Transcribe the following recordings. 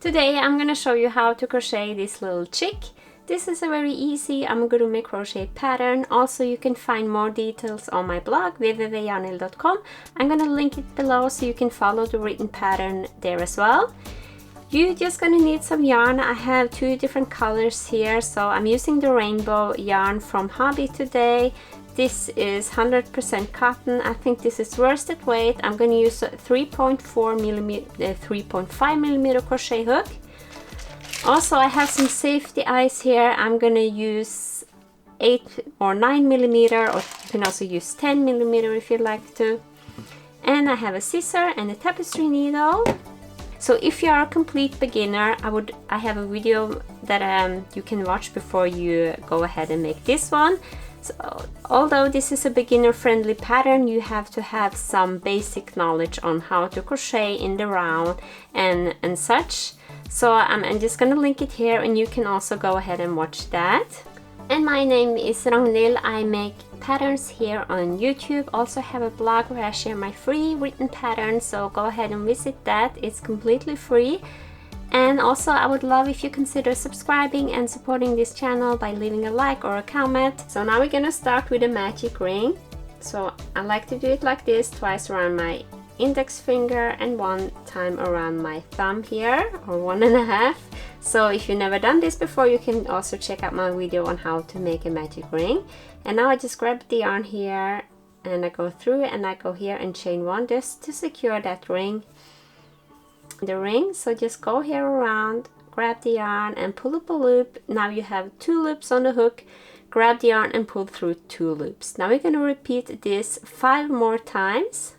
Today I'm going to show you how to crochet this little chick. This is a very easy amigurumi crochet pattern. Also, you can find more details on my blog www.janil.com. I'm going to link it below so you can follow the written pattern there as well. You're just going to need some yarn. I have two different colors here, so I'm using the rainbow yarn from Hobby today. This is 100% cotton. I think this is worsted weight. I'm going to use a 3.5 millimeter crochet hook. Also, I have some safety eyes here. I'm going to use 8 or 9 millimeter, or you can also use 10 millimeter if you'd like to. And I have a scissor and a tapestry needle. So if you are a complete beginner, I have a video that you can watch before you go ahead and make this one. So, although this is a beginner-friendly pattern, you have to have some basic knowledge on how to crochet in the round and such. So I'm just gonna link it here, and you can also go ahead and watch that. And my name is Ragnhild. I make patterns here on YouTube. Also have a blog where I share my free written patterns, so go ahead and visit that. It's completely free. And also, I would love if you consider subscribing and supporting this channel by leaving a like or a comment. So now we're gonna start with a magic ring. So I like to do it like this, twice around my index finger and one time around my thumb here, or 1.5. So if you've never done this before, you can also check out my video on how to make a magic ring. And now I just grab the yarn here and I go through and I go here and chain 1 just to secure that ring. So just go here around, grab the yarn and pull up a loop. Now you have 2 loops on the hook. Grab the yarn and pull through 2 loops. Now we're going to repeat this 5 more times.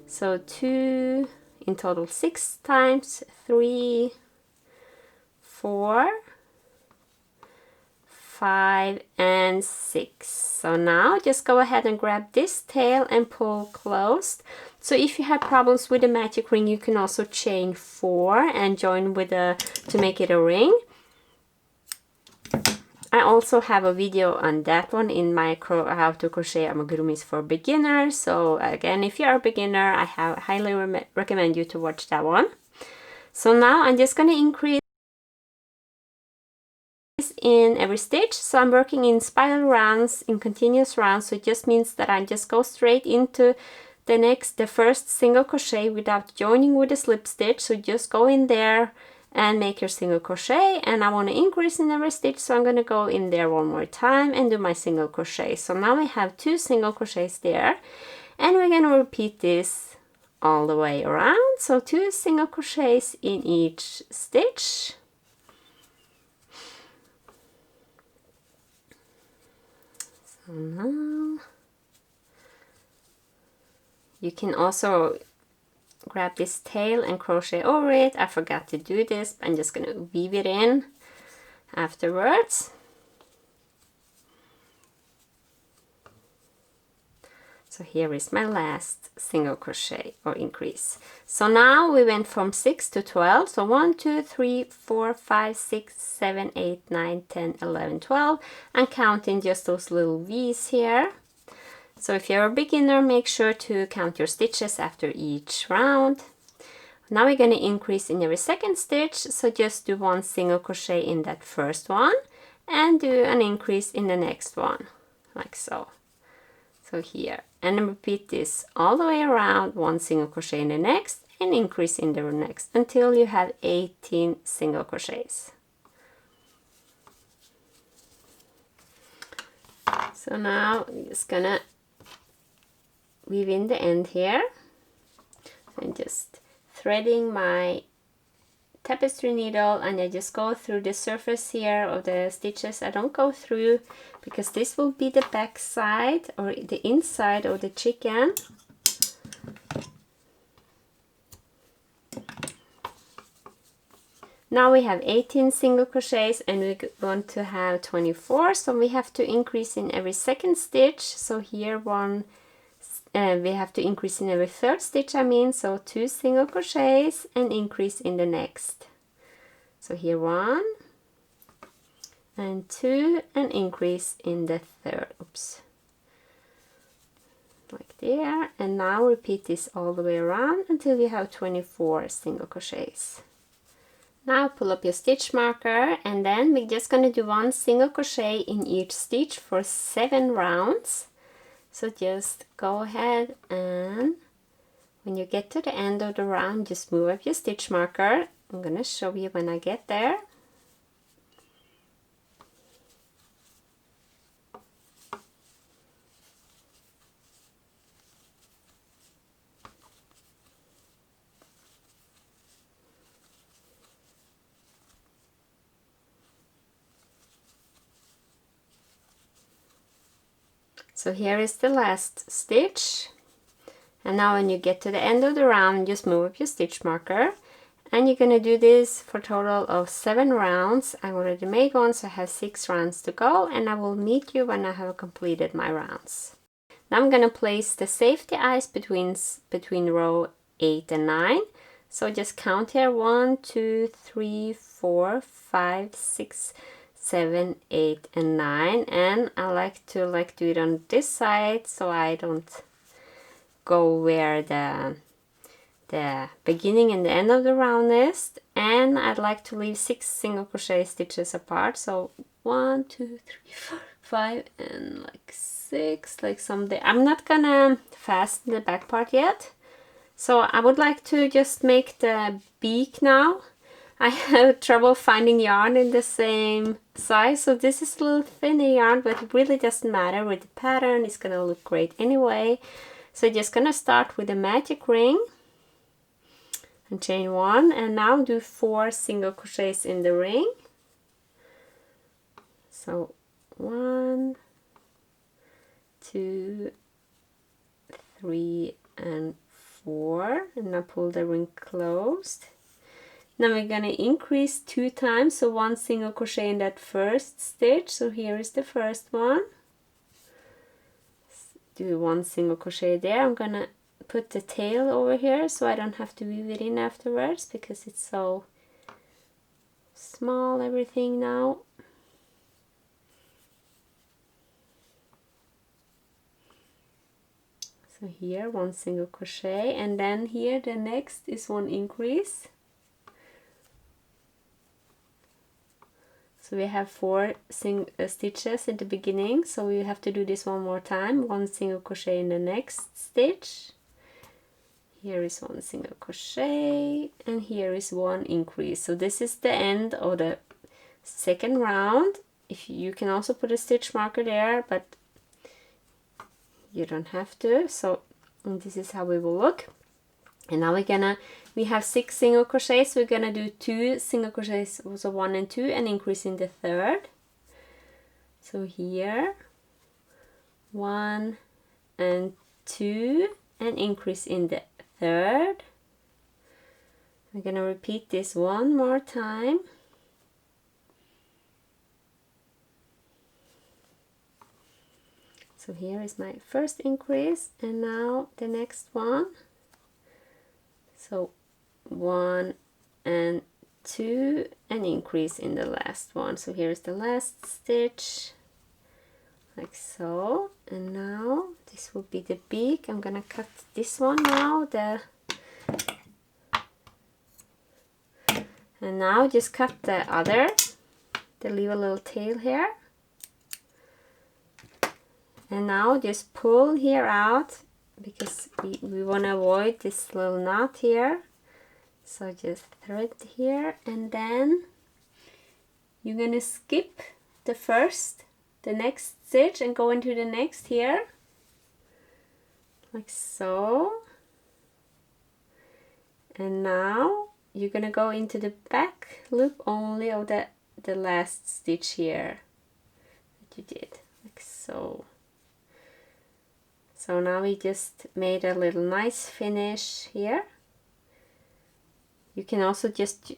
So 2 in total, 6 times, 3, 4, 5 and 6. So now just go ahead and grab this tail and pull closed. So if you have problems with the magic ring, you can also chain 4 and join with to make it a ring. I also have a video on that one in my how to crochet amigurumis for beginners. So again, if you're a beginner, I highly recommend you to watch that one. So now I'm just going to increase in every stitch. So I'm working in spiral rounds, in continuous rounds. So it just means that I just go straight into the first single crochet without joining with a slip stitch. So just go in there and make your single crochet, and I want to increase in every stitch, so I'm going to go in there one more time and do my single crochet. So now I have 2 single crochets there, and we're going to repeat this all the way around. So 2 single crochets in each stitch. So now you can also grab this tail and crochet over it. I forgot to do this, but I'm just going to weave it in afterwards. So here is my last single crochet or increase. So now we went from 6 to 12. So 1, 2, 3, 4, 5, 6, 7, 8, 9, 10, 11, 12. I'm counting just those little V's here. So if you're a beginner, make sure to count your stitches after each round. Now we're going to increase in every second stitch. So just do 1 single crochet in that first one and do an increase in the next one, like so. So here, and then repeat this all the way around, 1 single crochet in the next and increase in the next until you have 18 single crochets. So now I'm just gonna weave in the end here and just threading my tapestry needle, and I just go through the surface here of the stitches. I don't go through because this will be the back side or the inside of the chicken. Now we have 18 single crochets and we want to have 24, so we have to increase in every second stitch. So here we have to increase in every third stitch, so 2 single crochets and increase in the next. So here 1 and 2 and increase in the third. Oops. Like there. And now repeat this all the way around until you have 24 single crochets. Now pull up your stitch marker, and then we're just going to do one single crochet in each stitch for 7 rounds. So just go ahead, and when you get to the end of the round, just move up your stitch marker. I'm going to show you when I get there. So here is the last stitch, and now when you get to the end of the round, just move up your stitch marker, and you're going to do this for a total of 7 rounds. I already made one, so I have 6 rounds to go, and I will meet you when I have completed my rounds. Now I'm going to place the safety eyes between row 8 and 9. So just count here: 1, 2, 3, 4, 5, 6, 7, 8, and 9. And I like to do it on this side, so I don't go where the beginning and the end of the round is. And I'd like to leave 6 single crochet stitches apart. So 1, 2, 3, 4, 5, and like 6, like someday. I'm not gonna fasten the back part yet. So I would like to just make the beak now. I have trouble finding yarn in the same size, so this is a little thinner yarn, but it really doesn't matter with the pattern. It's gonna look great anyway. So just gonna start with a magic ring and chain 1, and now do 4 single crochets in the ring. So 1, 2, 3, and 4, and now pull the ring closed. Now we're going to increase 2 times, so 1 single crochet in that first stitch. So here is the first one. Do 1 single crochet there. I'm going to put the tail over here so I don't have to weave it in afterwards, because it's so small, everything now. So here 1 single crochet, and then here the next is 1 increase. So we have 4 stitches at the beginning, so we have to do this one more time. 1 single crochet in the next stitch. Here is 1 single crochet, and here is 1 increase. So this is the end of the second round. If you can also put a stitch marker there, but you don't have to. So this is how we will look. And now we have 6 single crochets, so we're gonna do 2 single crochets, so 1 and 2, and increase in the third. So here 1 and 2, and increase in the third. We're gonna repeat this one more time. So here is my first increase, and now the next one. So 1 and 2, and increase in the last one. So here is the last stitch, like so. And now this will be the beak. I'm gonna cut this one now, and now just cut the other, leave a little tail here. And now just pull here out, because we want to avoid this little knot here. So just thread here, and then you're going to skip the next stitch and go into the next here, like so. And now you're going to go into the back loop only of the last stitch here that you did, like so. So now we just made a little nice finish here. You can also just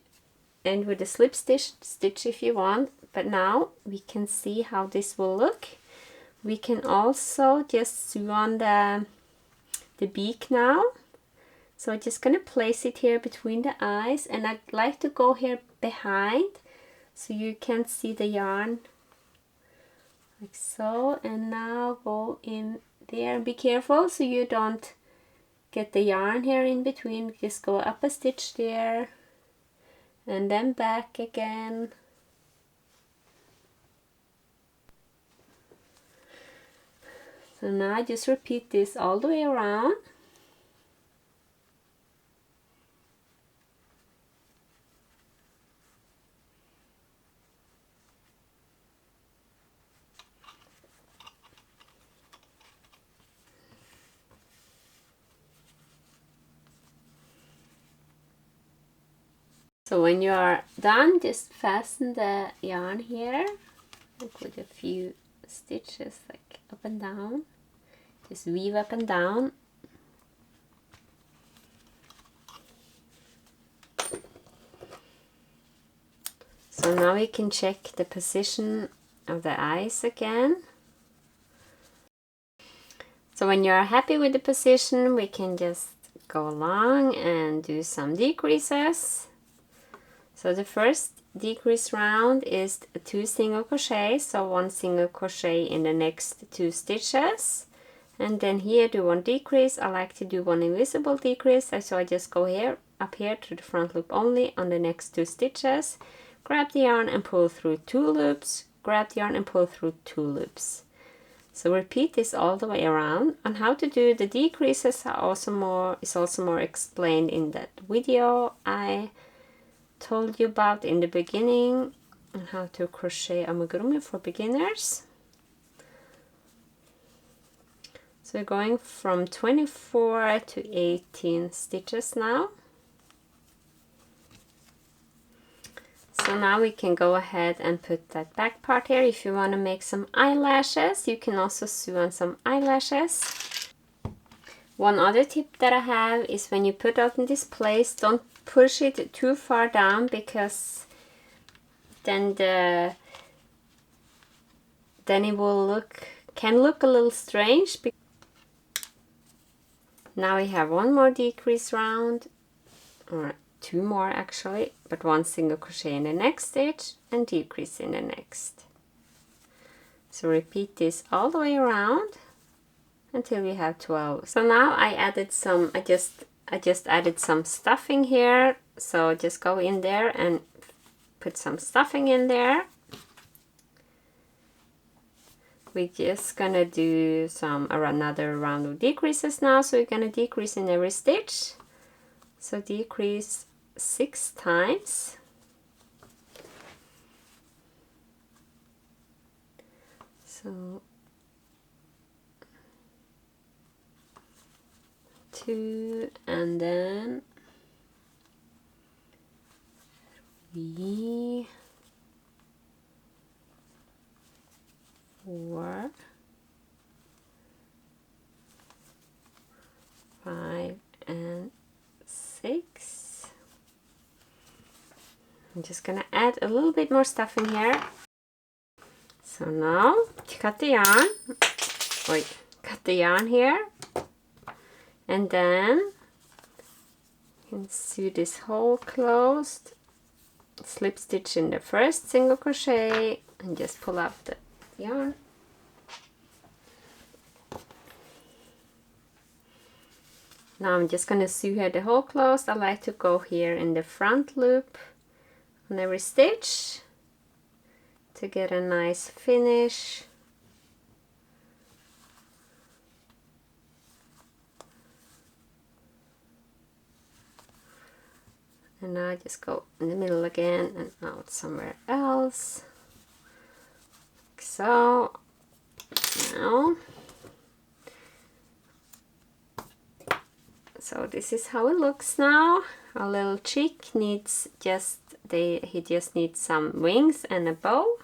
end with a slip stitch if you want, but now we can see how this will look. We can also just sew on the beak now. So I'm just gonna place it here between the eyes, and I'd like to go here behind so you can see the yarn, like so. And now go in there, be careful so you don't get the yarn here in between. Just go up a stitch there, and then back again. So now just repeat this all the way around. So when you are done, just fasten the yarn here, like with a few stitches, like up and down. Just weave up and down. So now we can check the position of the eyes again. So when you're happy with the position, we can just go along and do some decreases. So the first decrease round is 2 single crochets, so 1 single crochet in the next 2 stitches, and then here do 1 decrease. I like to do 1 invisible decrease, so I just go here up here to the front loop only on the next 2 stitches, grab the yarn and pull through 2 loops, grab the yarn and pull through 2 loops. So repeat this all the way around. And how to do the decreases is also more explained in that video I told you about in the beginning, on how to crochet amigurumi for beginners. So we're going from 24 to 18 stitches now. So now we can go ahead and put that back part here. If you want to make some eyelashes, you can also sew on some eyelashes. One other tip that I have is when you put it in this place, don't push it too far down, because then it will can look a little strange. Now we have 1 more decrease round, or 2 more actually, but 1 single crochet in the next stitch and decrease in the next. So repeat this all the way around until we have 12. So now I just added some stuffing here, so just go in there and put some stuffing in there. We're just gonna do another round of decreases now, so we're gonna decrease in every stitch. So decrease 6 times. So 2, and then 3, 4, 5, and 6. I'm just gonna add a little bit more stuffing here. So now cut the yarn here, and then you can sew this hole closed, slip stitch in the first single crochet and just pull up the yarn. Now I'm just gonna sew here the hole closed. I like to go here in the front loop on every stitch to get a nice finish. And now I just go in the middle again and out somewhere else, like so. Now, so this is how it looks now. Our little chick needs he just needs some wings and a bow.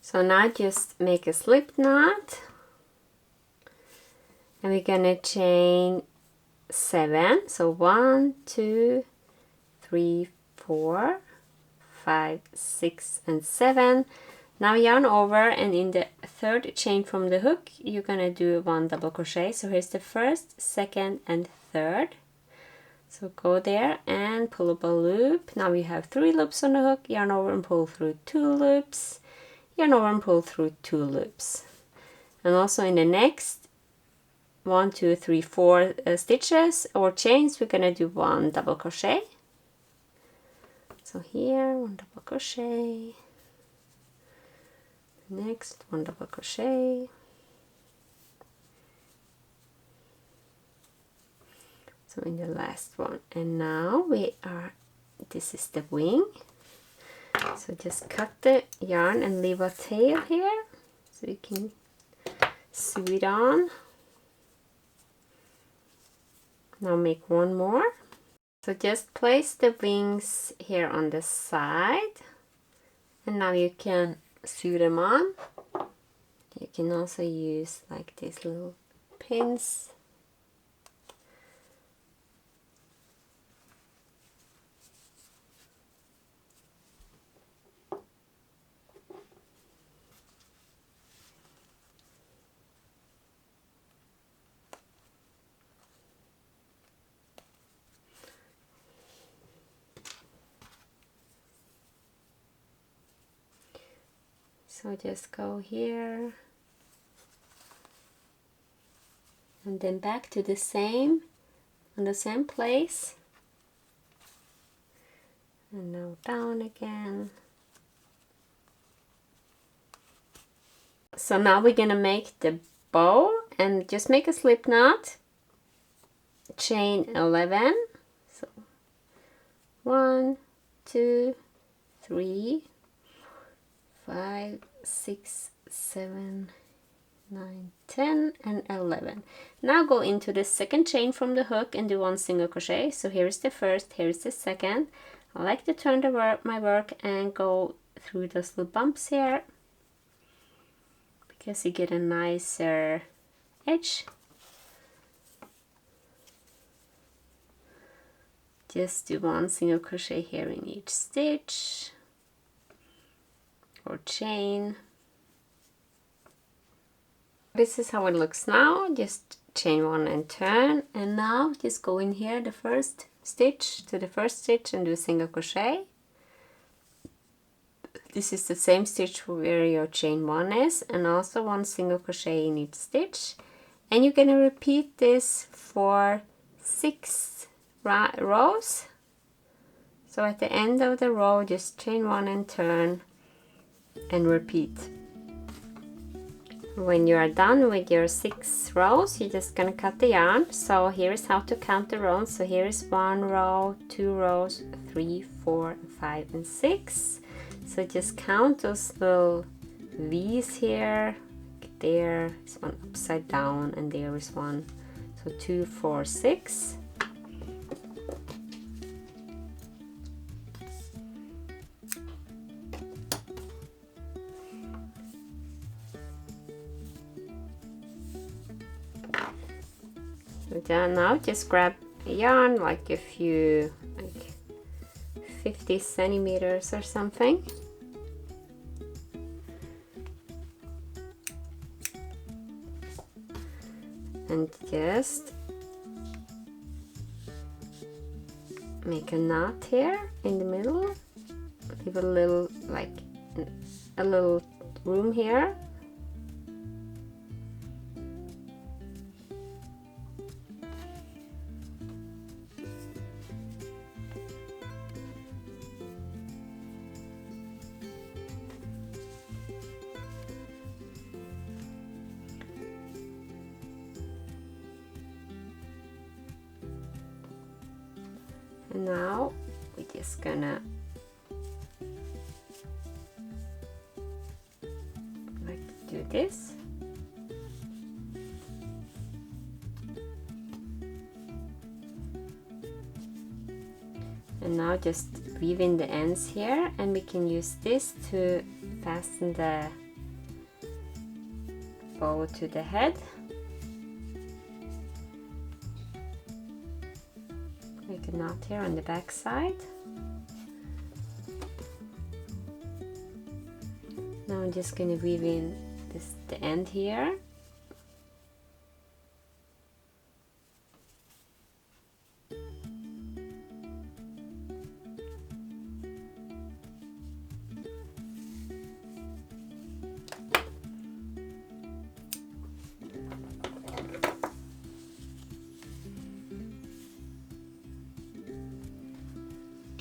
So now just make a slip knot, and we're gonna chain 7. So 1, 2, 3, 4, 5, 6, and 7. Now yarn over, and in the third chain from the hook you're gonna do 1 double crochet. So here's the first, second, and third. So go there and pull up a loop. Now we have 3 loops on the hook. Yarn over and pull through 2 loops. Yarn over and pull through 2 loops. And also in the next 1, 2, 3, 4 stitches or chains, we're gonna do 1 double crochet. So here, 1 double crochet, next 1 double crochet, so in the last one, and now this is the wing. So just cut the yarn and leave a tail here so you can sew it on. Now make one more. So just place the wings here on the side, and now you can sew them on. You can also use like these little pins. So just go here and then back to the same, on the same place, and now down again. So now we're gonna make the bow, and just make a slip knot, chain 11, so 1, 2, 3, 5, 6, 7, 9, 10 and 11. Now go into the second chain from the hook and do 1 single crochet. So here is the first, here is the second. I like to turn my work and go through those little bumps here because you get a nicer edge. Just do 1 single crochet here in each stitch or chain. This is how it looks now. Just chain 1 and turn, and now just go in here the first stitch to the first stitch and do a single crochet. This is the same stitch where your chain 1 is, and also 1 single crochet in each stitch, and you're gonna repeat this for 6 rows. So at the end of the row, just chain 1 and turn and repeat. When you are done with your 6 rows, you're just gonna cut the yarn. So here is how to count the rows. So here is 1 row, 2 rows, 3, 4, 5 and 6. So just count those little V's here. There is one upside down and there is one. So 2, 4, 6. Now just grab a yarn like a few, like 50 centimeters or something, and just make a knot here in the middle. Leave a little, like a little room here. And now we're just gonna like do this. And now just weave in the ends here, and we can use this to fasten the bow to the head. Make a knot here on the back side. Now I'm just going to weave in the end here.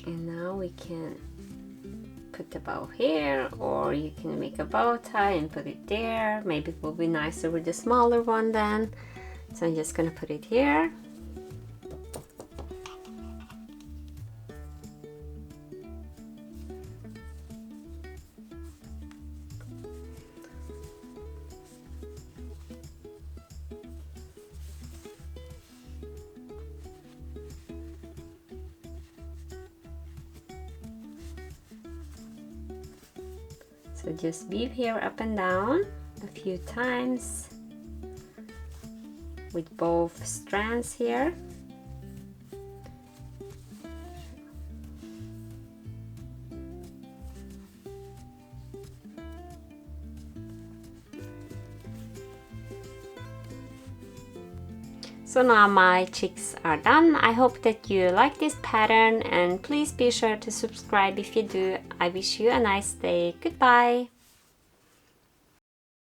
And now we can put the bow here, or you can make a bow tie and put it there. Maybe it will be nicer with the smaller one then. So I'm just gonna put it here. So just weave here up and down a few times with both strands here. So now my chicks are done. I hope that you like this pattern, and please be sure to subscribe if you do. I wish you a nice day. Goodbye.